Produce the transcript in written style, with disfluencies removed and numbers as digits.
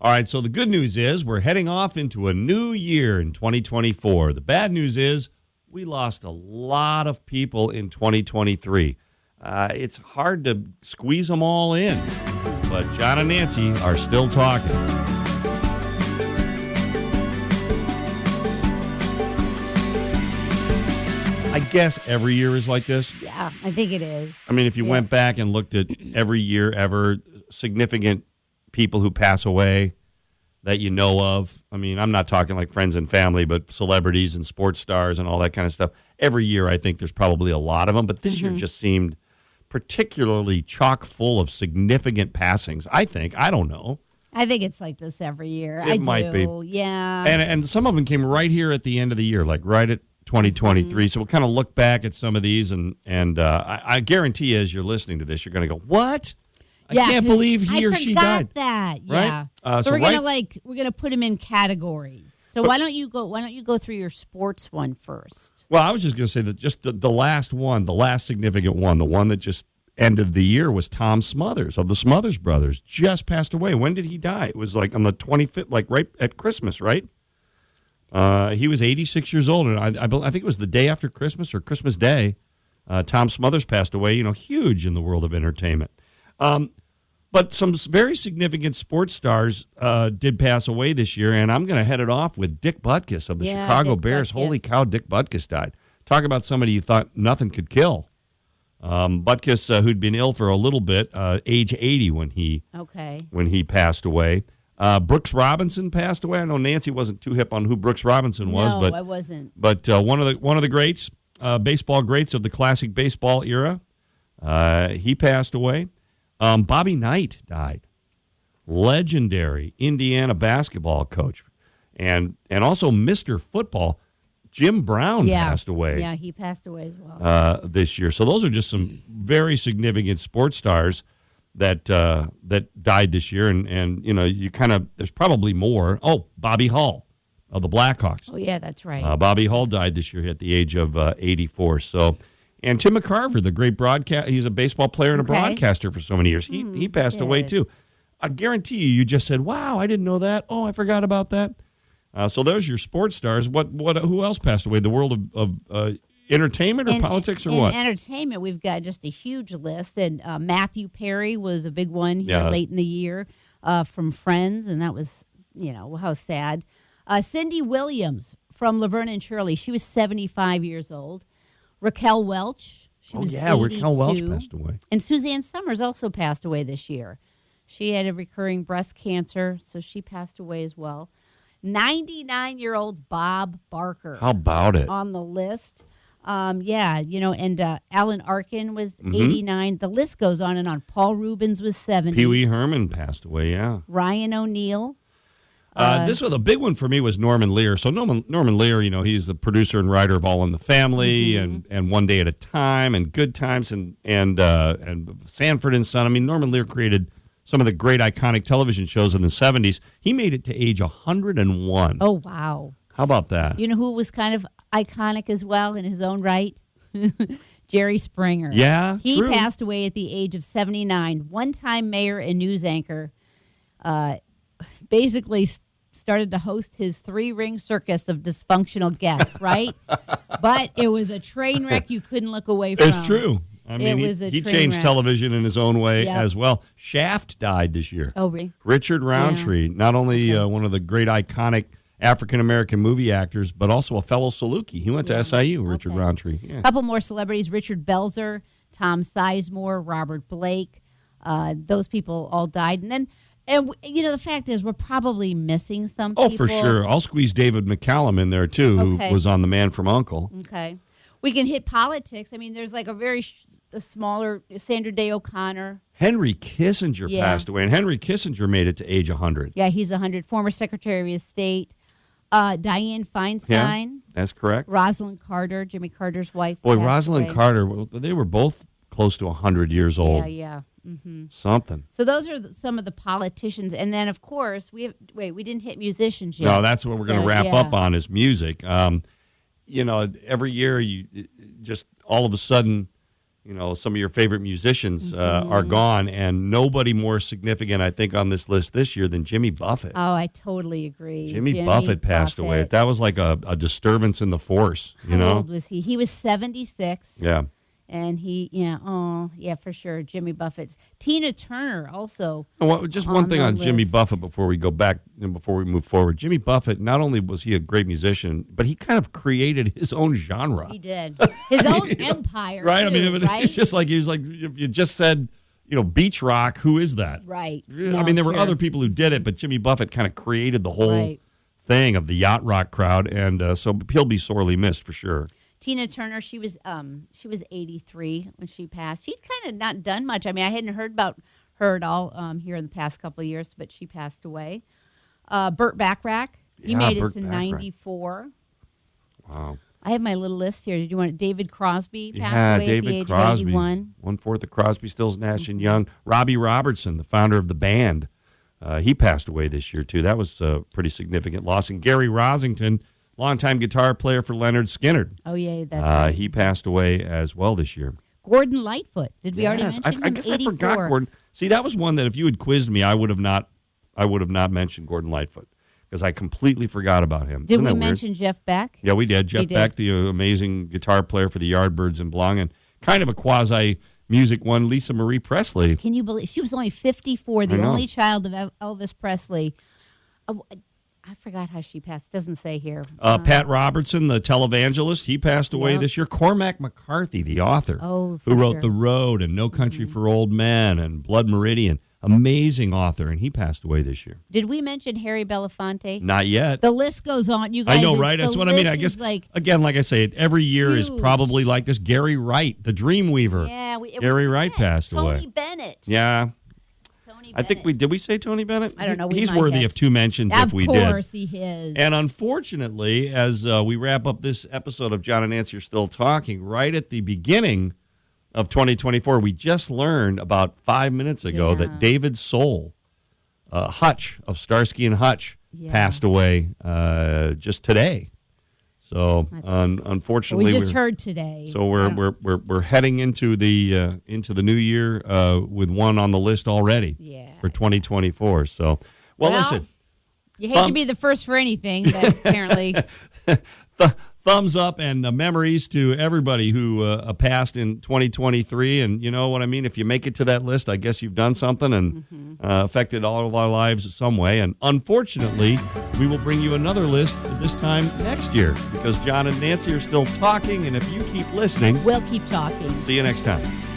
All right, so the good news is we're heading off into a new year in 2024. The bad news is we lost a lot of people in 2023. It's hard to squeeze them all in, but John and Nancy are still talking. I guess every year is like this. Yeah, I think it is. I mean, if you went back and looked at every year ever, significant people who pass away that you know of. I mean, I'm not talking like friends and family, but celebrities and sports stars and all that kind of stuff. Every year, I think there's probably a lot of them, but this year just seemed particularly chock full of significant passings. I think. I don't know. I think it's like this every year. It might be. Yeah. And some of them came right here at the end of the year, like right at 2023. So we'll kind of look back at some of these, and I guarantee you, as you're listening to this, you're going to go, "What? I can't believe he or she died." That. Yeah. Right? So we're gonna put them in categories. So why don't you go through your sports one first? Well, I was just going to say that just the last one, the last significant one, the one that just ended the year was Tom Smothers of the Smothers Brothers. Just passed away. When did he die? It was like on the 25th, like right at Christmas, right? He was 86 years old, and I think it was the day after Christmas or Christmas Day. Tom Smothers passed away. Huge in the world of entertainment. But some very significant sports stars did pass away this year, and I'm going to head it off with Dick Butkus of the Chicago Bears. Butkus. Holy cow, Dick Butkus died. Talk about somebody you thought nothing could kill. Butkus, who'd been ill for a little bit, age 80 when he passed away. Brooks Robinson passed away. I know Nancy wasn't too hip on who Brooks Robinson was, but I wasn't. But one of the greats, baseball greats of the classic baseball era, he passed away. Bobby Knight died. Legendary Indiana basketball coach. And also Mr. Football, Jim Brown passed away. Yeah, he passed away as well. This year. So those are just some very significant sports stars that died this year. And you kind of, there's probably more. Oh, Bobby Hull of the Blackhawks. Oh, yeah, that's right. Bobby Hull died this year at the age of 84. So... And Tim McCarver, the great broadcast, he's a baseball player and a broadcaster for so many years. He passed away too. I guarantee you just said, "Wow, I didn't know that. Oh, I forgot about that." So there's your sports stars. Who else passed away? The world of entertainment or politics or what? Entertainment, we've got just a huge list. And Matthew Perry was a big one here late in the year from Friends, and that was, how sad. Cindy Williams from Laverne and Shirley, she was 75 years old. Raquel Welch, she was 82. Raquel Welch passed away. And Suzanne Summers also passed away this year. She had a recurring breast cancer, so she passed away as well. 99-year-old Bob Barker. How about it? On the list. And Alan Arkin was 89. The list goes on and on. Paul Rubens was 70. Pee Wee Herman passed away, yeah. Ryan O'Neal. This was a big one for me was Norman Lear. So Norman Lear, he's the producer and writer of All in the Family and One Day at a Time and Good Times and Sanford and Son. I mean, Norman Lear created some of the great iconic television shows in the 70s. He made it to age 101. Oh, wow. How about that? You know who was kind of iconic as well in his own right? Jerry Springer. Yeah, He passed away at the age of 79. One-time mayor and news anchor. Basically started to host his 3-ring circus of dysfunctional guests, right? But it was a train wreck you couldn't look away from. It's true. I mean, he changed television in his own way as well. Shaft died this year. Oh, really? Richard Roundtree, not only one of the great iconic African-American movie actors, but also a fellow Saluki. He went to SIU, Richard Roundtree. Yeah. A couple more celebrities, Richard Belzer, Tom Sizemore, Robert Blake. Those people all died. And then... And, the fact is, we're probably missing some people. Oh, for sure. I'll squeeze David McCallum in there, too, who was on The Man from U.N.C.L.E. Okay. We can hit politics. I mean, there's like a smaller Sandra Day O'Connor. Henry Kissinger passed away, and Henry Kissinger made it to age 100. Yeah, he's 100. Former Secretary of State. Dianne Feinstein. Yeah, that's correct. Rosalind Carter, Jimmy Carter's wife. Boy, Rosalind Carter, they were both close to 100 years old. Yeah. Mm-hmm. Something. So those are some of the politicians, and then of course we didn't hit musicians yet. No, that's what we're going to wrap up on is music. Every year you just all of a sudden some of your favorite musicians are gone, and nobody more significant, I think, on this list this year than Jimmy Buffett. Oh, I totally agree. Jimmy Buffett passed away. That was like a disturbance in the force. How old was he? He was 76. Yeah. And for sure. Jimmy Buffett's. Tina Turner also. Well, just one thing on Jimmy Buffett before we go back and before we move forward. Jimmy Buffett, not only was he a great musician, but he kind of created his own genre. He did. His own empire. Right? Too, right? It's just like, he was like, if you just said, beach rock, who is that? Right. There were other people who did it, but Jimmy Buffett kind of created the whole thing of the yacht rock crowd. And so he'll be sorely missed for sure. Tina Turner, she was 83 when she passed. She'd kind of not done much. I mean, I hadn't heard about her at all here in the past couple of years, but she passed away. Burt Bacharach, he made it to 94. Wow. I have my little list here. Did you want David Crosby passed away David at the age Crosby, of 81? 1/4 of Crosby, Stills, Nash and Young. Robbie Robertson, the founder of the band, he passed away this year too. That was a pretty significant loss. And Gary Rosington, longtime guitar player for Leonard Skinner. Oh, yeah. That's right. He passed away as well this year. Gordon Lightfoot. Did we already mention him? I guess 84. I forgot Gordon. See, that was one that if you had quizzed me, I would have not mentioned Gordon Lightfoot because I completely forgot about him. Did we mention Jeff Beck? Yeah, we did. Jeff Beck, the amazing guitar player for the Yardbirds and Belong, and kind of a quasi-music one, Lisa Marie Presley. Can you believe? She was only 54, the only child of Elvis Presley. I forgot how she passed. It doesn't say here. Pat Robertson, the televangelist, he passed away this year. Cormac McCarthy, the author, who wrote The Road and No Country for Old Men and Blood Meridian. Amazing author, and he passed away this year. Did we mention Harry Belafonte? Not yet. The list goes on. You guys, I know, right? That's what I mean. I guess, again, like I say, every year is probably like this. Gary Wright, the Dreamweaver. Yeah. Gary Wright passed away. Tony Bennett. Yeah. I think did we say Tony Bennett? I don't know. He's worthy of two mentions if we did. Of course he is. And unfortunately, as we wrap up this episode of John and Nancy Are Still Talking, right at the beginning of 2024, we just learned about 5 minutes ago that David Soul, Hutch of Starsky and Hutch, passed away just today. So unfortunately, we just heard today. So we're heading into the new year with one on the list already for 2024. So well listen, you hate to be the first for anything, but apparently. Thumbs up and memories to everybody who passed in 2023. And you know what I mean? If you make it to that list, I guess you've done something and affected all of our lives some way. And unfortunately, we will bring you another list this time next year because John and Nancy are still talking. And if you keep listening, we'll keep talking. See you next time.